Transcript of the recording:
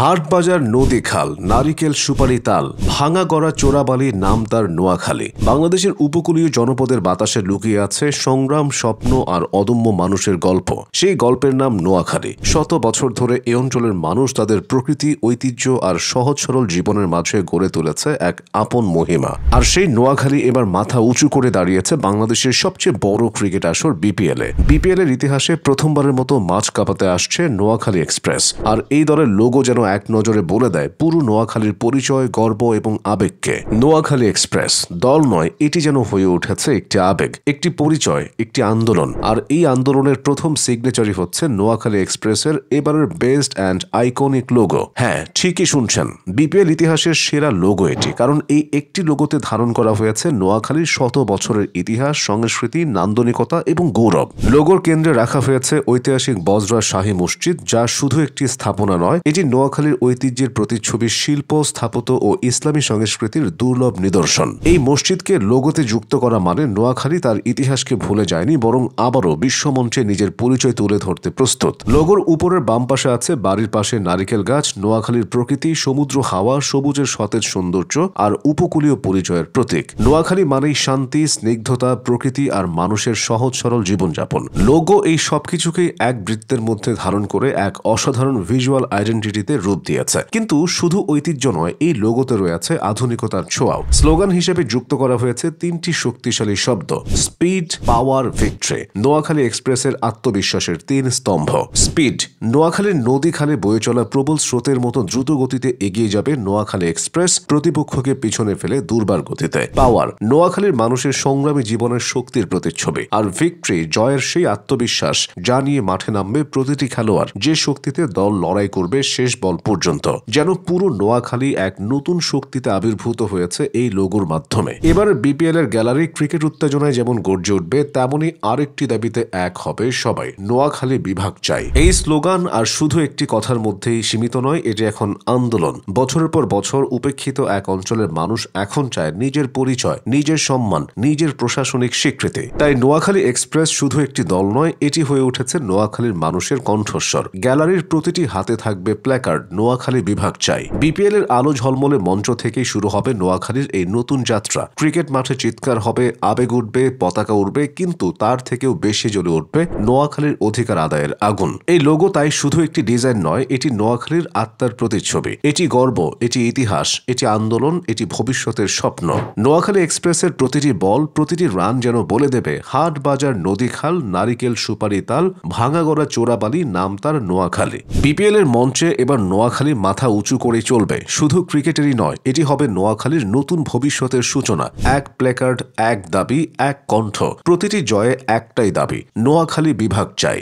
হাটবাজার নদী খাল, নারিকেল সুপারি তাল, ভাঙা গড়া চোরাবালি, নাম তার নোয়াখালী। বাংলাদেশের উপকূলীয় জনপদের বাতাসে লুকিয়ে আছে সংগ্রাম, স্বপ্ন আর অদম্য মানুষের গল্প। সেই গল্পের নাম নোয়াখালী। শত বছর ধরে এ অঞ্চলের মানুষ তাদের প্রকৃতি, ঐতিহ্য আর সহজ সরল জীবনের মাঝে গড়ে তুলেছে এক আপন মহিমা। আর সেই নোয়াখালী এবার মাথা উঁচু করে দাঁড়িয়েছে বাংলাদেশের সবচেয়ে বড় ক্রিকেট আসর বিপিএলে। বিপিএলের ইতিহাসে প্রথমবারের মতো মাঝ কাঁপাতে আসছে নোয়াখালী এক্সপ্রেস। আর এই দলের লোগো যেন এক নজরে বলে দেয় পুরো নোয়াখালীর পরিচয়, গর্ব এবং আবেগকে। নোয়াখালী এক্সপ্রেস দল নয়, এটি যেন হয়ে উঠেছে একটি আবেগ, একটি পরিচয়, একটি আন্দোলন। আর এই আন্দোলনের প্রথম সিগনেচারই হচ্ছে নোয়াখালী এক্সপ্রেসের এবারের বেস্ট অ্যান্ড আইকনিক লোগো। হ্যাঁ, ঠিকই শুনছেন, বিপিএল ইতিহাসের সেরা লোগো এটি। কারণ এই একটি লোগোতে ধারণ করা হয়েছে নোয়াখালীর শত বছরের ইতিহাস, সংস্কৃতি, নান্দনিকতা এবং গৌরব। লোগোর কেন্দ্রে রাখা হয়েছে ঐতিহাসিক বজরা শাহী মসজিদ, যা শুধু একটি স্থাপনা নয়, এটি নোয়াখালীর ঐতিহ্যের প্রতিচ্ছবি, শিল্প, স্থাপত্য ও ইসলামী সংস্কৃতির দুর্লভ নিদর্শন। এই মসজিদকে লোগোতে যুক্ত করা মানে নোয়াখালী তার ইতিহাসকে ভুলে যায়নি, বরং আবারও বিশ্বমঞ্চে নিজের পরিচয় তুলে ধরতে প্রস্তুত। লোগোর উপরের বাম পাশে আছে বাড়ির পাশে নারিকেল গাছ, নোয়াখালীর প্রকৃতি, সমুদ্র হাওয়া, সবুজের সতেজ সৌন্দর্য আর উপকূলীয় পরিচয়ের প্রতীক। নোয়াখালী মানেই শান্তি, স্নিগ্ধতা, প্রকৃতি আর মানুষের সহজ সরল জীবনযাপন। লোগো এই সবকিছুকেই এক বৃত্তের মধ্যে ধারণ করে এক অসাধারণ ভিজুয়াল আইডেন্টিটিতে রূপ দিয়েছে। কিন্তু শুধু ঐতিহ্য নয়, এই লোগোতে রয়েছে আধুনিকতার ছোঁয়াও। স্লোগান হিসেবে যুক্ত করা হয়েছে তিনটি শক্তিশালী শব্দ: স্পিড, পাওয়ার, ভিক্টরি। নোয়াখালী এক্সপ্রেসের আত্মবিশ্বাসের তিন স্তম্ভ। স্পিড, নোয়াখালীর নদী খালে বয়ে চলা প্রবল স্রোতের মতো দ্রুত গতিতে এগিয়ে যাবে নোয়াখালী এক্সপ্রেস, প্রতিপক্ষকে পিছনে ফেলে দুর্বার গতিতে। পাওয়ার, নোয়াখালীর মানুষের সংগ্রামী জীবনের শক্তির প্রতিচ্ছবি। আর ভিক্টরি, জয়ের সেই আত্মবিশ্বাস যা নিয়ে মাঠে নামবে প্রতিটি খেলোয়াড়, যে শক্তিতে দল লড়াই করবে শেষ বল পর্যন্ত। যেন পুরো নোয়াখালী এক নতুন শক্তিতে আবির্ভূত হয়েছে এই লোগোর মাধ্যমে। এবার বিপিএল এর গ্যালারি ক্রিকেট উত্তেজনায় যেমন গর্জে উঠবে, তেমনি আরেকটি দাবিতে এক হবে সবাই: নোয়াখালী বিভাগ চাই। এই স্লোগান আর শুধু একটি কথার মধ্যেই সীমিত নয়, এটি এখন আন্দোলন। বছরের পর বছর উপেক্ষিত এক অঞ্চলের মানুষ এখন চায় নিজের পরিচয়, নিজের সম্মান, নিজের প্রশাসনিক স্বীকৃতি। তাই নোয়াখালী এক্সপ্রেস শুধু একটি দল নয়, এটি হয়ে উঠেছে নোয়াখালীর মানুষের কণ্ঠস্বর। গ্যালারির প্রতিটি হাতে থাকবে প্ল্যাকার্ড: নোয়াখালী বিভাগ চাই। বিপিএল এর আলো ঝলমলে মঞ্চ থেকেই শুরু হবে নোয়াখালীর এই নতুন যাত্রা। ক্রিকেট মাঠে চিৎকার হবে, আবেগ উঠবে, পতাকা উঠবে, কিন্তু তার থেকেও বেশি জ্বলে উঠবে নোয়াখালীর অধিকার আদায়ের আগুন। এই লোগো তাই শুধু একটি ডিজাইন নয়, এটি নোয়াখালীর আত্মার প্রতিচ্ছবি। এটি গর্ব, এটি ইতিহাস, এটি আন্দোলন, এটি ভবিষ্যতের স্বপ্ন। নোয়াখালী এক্সপ্রেসের প্রতিটি বল, প্রতিটি রান যেন বলে দেবে: হাট বাজার নদী খাল, নারিকেল সুপারি তাল, ভাঙাগড়া চোরাবালি, নাম তার নোয়াখালী। বিপিএল এর মঞ্চে এবার নোয়াখালী মাথা উঁচু করে চলবে। শুধু ক্রিকেটেরই নয়, এটি হবে নোয়াখালীর নতুন ভবিষ্যতের সূচনা। এক প্ল্যাকার্ড, এক দাবি, এক কণ্ঠ। প্রতিটি জয়ে একটাই দাবি: নোয়াখালী বিভাগ চাই।